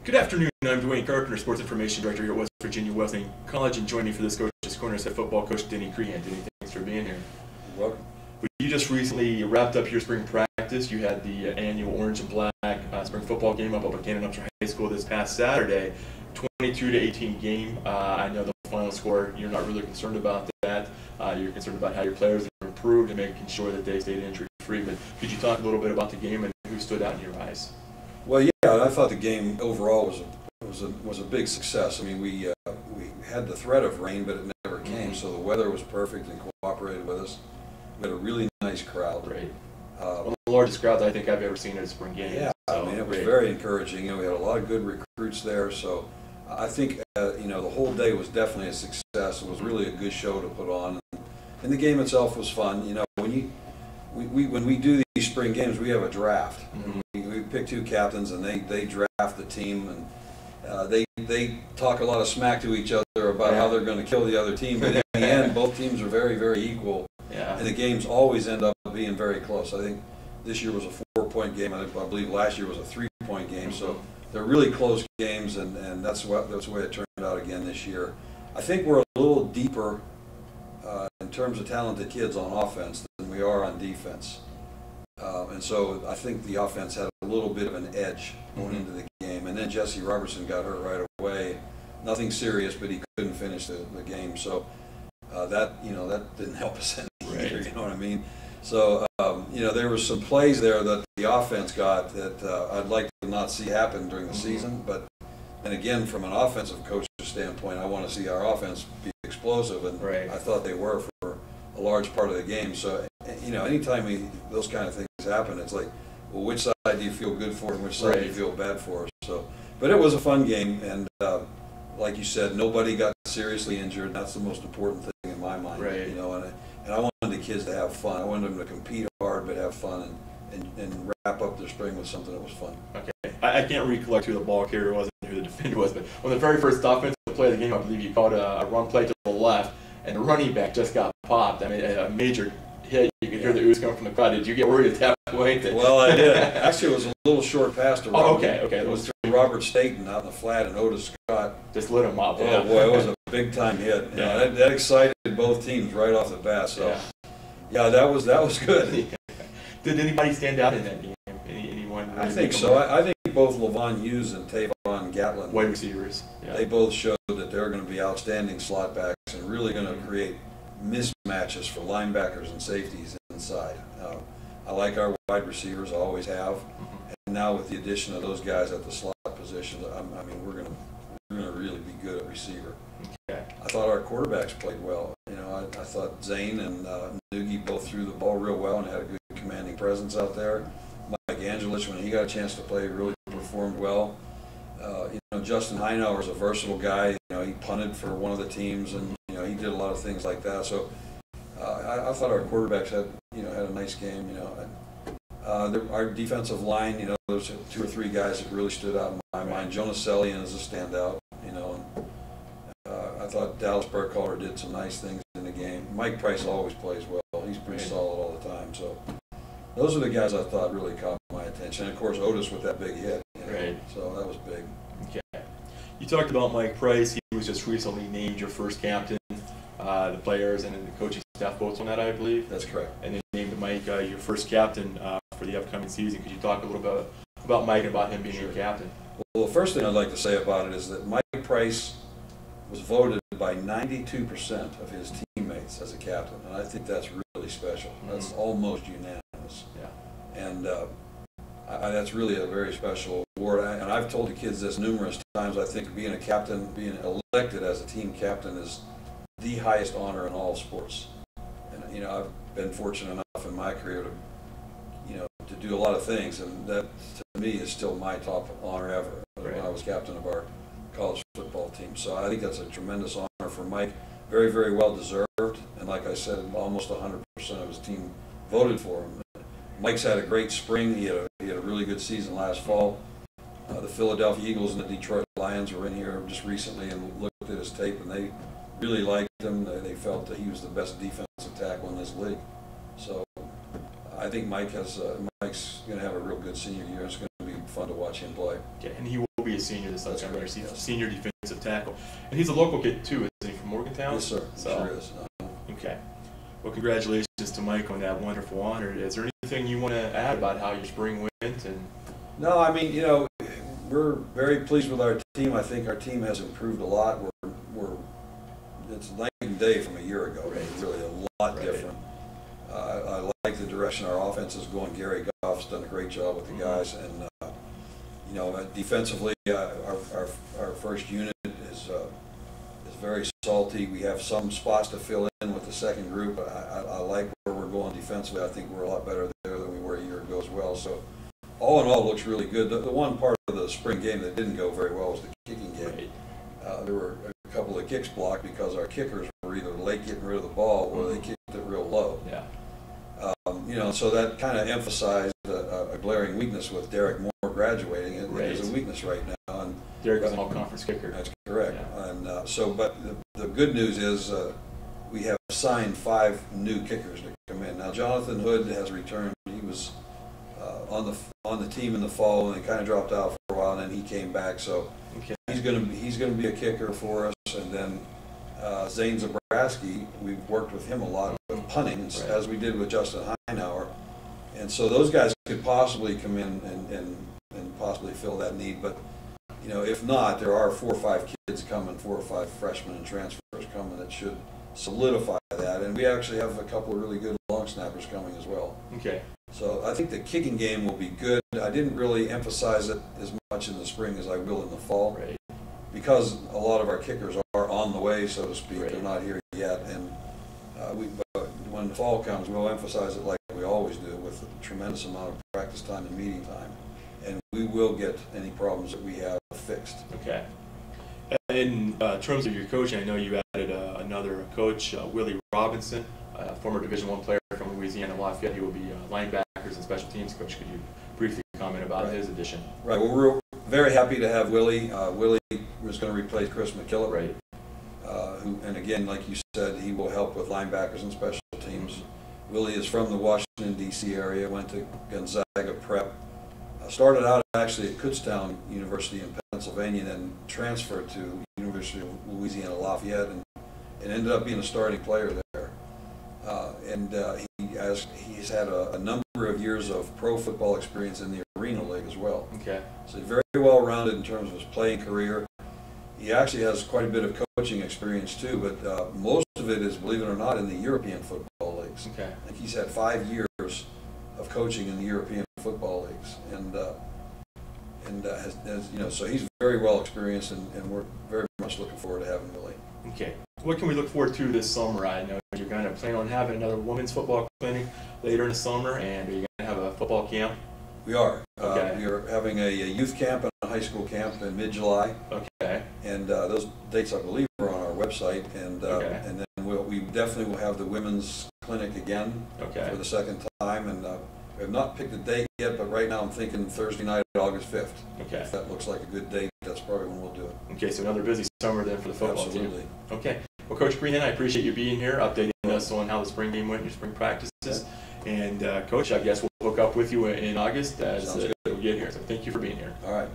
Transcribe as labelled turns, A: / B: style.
A: Good afternoon, I'm Dwayne Carpenter, Sports Information Director here at West Virginia Wesleyan College, and joining me for this Coach's Corner is head football coach Denny Crehan. Denny, thanks for being here.
B: You're welcome.
A: You just recently wrapped up your spring practice. You had the annual Orange and Black spring football game up at Cannon Upshur High School this past Saturday. 22-18 game. I know the final score, you're not really concerned about that. You're concerned about how your players have improved and making sure that they stayed injury-free. But could you talk a little bit about the game and who stood out in your eyes?
B: Well, yeah, I thought the game overall was a big success. I mean, we had the threat of rain, but it never came. So the weather was perfect and cooperated with us. We had a really nice crowd.
A: Right. One of the largest crowds I think I've ever seen at a spring game.
B: Yeah,
A: so,
B: I mean, it was very encouraging. You know, we had a lot of good recruits there. So I think you know, the whole day was definitely a success. It was really a good show to put on, and the game itself was fun. You know, when we do these spring games, we have a draft. We pick two captains, and they draft the team, and they talk a lot of smack to each other about how they're going to kill the other team. But in the end, both teams are very, very equal, and the games always end up being very close. I think this year was a 4-point game. I believe last year was a 3-point game. So they're really close games, and that's the way it turned out again this year. I think we're a little deeper in terms of talented kids on offense than we are on defense. And so I think the offense had a little bit of an edge going into the game. And then Jesse Robertson got hurt right away. Nothing serious, but he couldn't finish the game. So that didn't help us any either, you know what I mean? So you know, there were some plays there that the offense got that I'd like to not see happen during the season. But and again, from an offensive coach's standpoint, I want to see our offense be explosive, and I thought they were for a large part of the game. So you know, anytime those kind of things happen, it's like, well, which side do you feel good for and which side do you feel bad for? So, but it was a fun game, and like you said, nobody got seriously injured. That's the most important thing in my mind. You know, and I wanted the kids to have fun. I wanted them to compete hard but have fun and wrap up their spring with something that was fun. Okay,
A: I can't recollect who the ball carrier was and who the defender was, but on the very first offensive play of the game, I believe you called a run play to the left, and the running back just got popped. I mean, a major hit. You could hear the ooze coming from the crowd. Did you get worried at that point?
B: Well, I did. Actually, it was a little short pass to Robert.
A: It
B: was to Robert Staten out in the flat, and Otis Scott
A: just lit him up.
B: Oh boy, it was a big time hit. You know, that excited both teams right off the bat. So yeah, that was good.
A: Did anybody stand out in that game? Anyone?
B: I think so. I think both Levon Hughes and Tavon Gatlin,
A: wide receivers,
B: they both showed that they're going to be outstanding slot backs and really going to create mismatches for linebackers and safeties inside. I like our wide receivers, I always have, and now with the addition of those guys at the slot positions, I mean, we're going to really be good at receiver. I thought our quarterbacks played well. You know, I thought Zane and Nugi both threw the ball real well and had a good commanding presence out there. Mike Angelich, when he got a chance to play, really performed well. You know, Justin Heinauer's a versatile guy. You know, he punted for one of the teams, and you know, he did a lot of things like that. So I thought our quarterbacks had a nice game. You know, our defensive line. You know, there's 2 or 3 guys that really stood out in my mind. Jonas Sellian is a standout. You know, and I thought Dallas Burkhalter did some nice things in the game. Mike Price always plays well. He's pretty solid all the time. So those are the guys I thought really caught my attention. And of course, Otis with that big hit. You know, so that was big.
A: Okay. You talked about Mike Price. He was just recently named your first captain. The players and the coaching staff votes on that, I believe.
B: That's correct.
A: And they named Mike your first captain for the upcoming season. Could you talk a little bit about Mike and about him being your captain?
B: Well, the first thing I'd like to say about it is that Mike Price was voted by 92% of his teammates as a captain, and I think that's really special. That's almost unanimous. And that's really a very special award. And I've told the kids this numerous times. I think being a captain, being elected as a team captain, is the highest honor in all sports. And you know, I've been fortunate enough in my career to do a lot of things, and that to me is still my top honor ever. When I was captain of our college football team. So I think that's a tremendous honor for Mike. Very, very well deserved. And like I said, almost 100% of his team voted for him. Mike's had a great spring. He had a really good season last fall. The Philadelphia Eagles and the Detroit Lions were in here just recently and looked at his tape, and they really liked him. They felt that he was the best defensive tackle in this league. So I think Mike's going to have a real good senior year. It's going to be fun to watch him play.
A: Okay, and he will be a senior this upcoming year.
B: Yes.
A: Senior defensive tackle. And he's a local kid too, isn't he, from Morgantown?
B: Yes, sir.
A: So,
B: Sure is.
A: Okay. Well, congratulations to Mike on that wonderful honor. Is there anything you want to add about how your spring went? And
B: No, I mean, we're very pleased with our team. I think our team has improved a lot. It's night and day from a year ago.
A: Right.
B: It's really a lot different. I like the direction our offense is going. Gary Goff's done a great job with the guys, and defensively, our first unit is very salty. We have some spots to fill in with the second group. I like where we're going defensively. I think we're a lot better there than we were a year ago as well. So all in all, it looks really good. The one part of the spring game that didn't go very well was the kicking game. There were a couple of kicks blocked because our kickers were either late getting rid of the ball or they kicked it real low.
A: Yeah.
B: So that kind of emphasized a glaring weakness with Derek Moore graduating. It is a weakness right now. And
A: Derek is an all-conference kicker.
B: That's correct.
A: Yeah.
B: And but the good news is we have signed 5 new kickers to come in. Now Jonathan Hood has returned. He was on the team in the fall and he kind of dropped out for a while, and then he came back. So he's going to be a kicker for us. And then Zane Zabraski, we've worked with him a lot with punting, as we did with Justin Heinauer. And so those guys could possibly come in and possibly fill that need. But if not, there are 4 or 5 kids coming, 4 or 5 freshmen and transfers coming that should solidify that. And we actually have a couple of really good long snappers coming as well.
A: Okay.
B: So I think the kicking game will be good. I didn't really emphasize it as much in the spring as I will in the fall, because a lot of our kickers are on the way, so to speak. They're not here yet, and but when the fall comes, we'll emphasize it like we always do, with a tremendous amount of practice time and meeting time, and we will get any problems that we have fixed.
A: Okay. In terms of your coaching, I know you added another coach, Willie Robinson, former Division I player from Louisiana Lafayette. He will be linebackers and special teams coach. Could you briefly comment about his addition?
B: Right. Well, we're very happy to have Willie. Willie was going to replace Chris McKillop, who, and again, like you said, he will help with linebackers and special teams. Willie is from the Washington, D.C. area, went to Gonzaga Prep, started out actually at Kutztown University in Pennsylvania, and then transferred to University of Louisiana Lafayette, and ended up being a starting player there. He's had a number of years of pro football experience in the Arena League as well. Okay. So he's very well-rounded in terms of his playing career. He actually has quite a bit of coaching experience too, but most of it is, believe it or not, in the European football leagues. Okay. I think he's had 5 years of coaching in the European football leagues, so he's very well experienced, and we're very much looking forward to having Willie. Okay.
A: What can we look forward to this summer? I know you're going to plan on having another women's football clinic later in the summer, and are you going to have a football camp?
B: We are. We are having a youth camp and a high school camp in mid-July. Okay. And those dates, I believe, are on our website. And and then we definitely will have the women's clinic again for the second time. And we have not picked a date yet, but right now I'm thinking Thursday night, August 5th. Okay. If that looks like a good date, that's probably when we'll do it.
A: Okay, so another busy summer then for the football team.
B: Absolutely.
A: Okay. Well, Coach Greenhan, I appreciate you being here, updating us on how the spring game went, your spring practices. And Coach, I guess we'll hook up with you in August as we get here. So thank you for being here.
B: All right.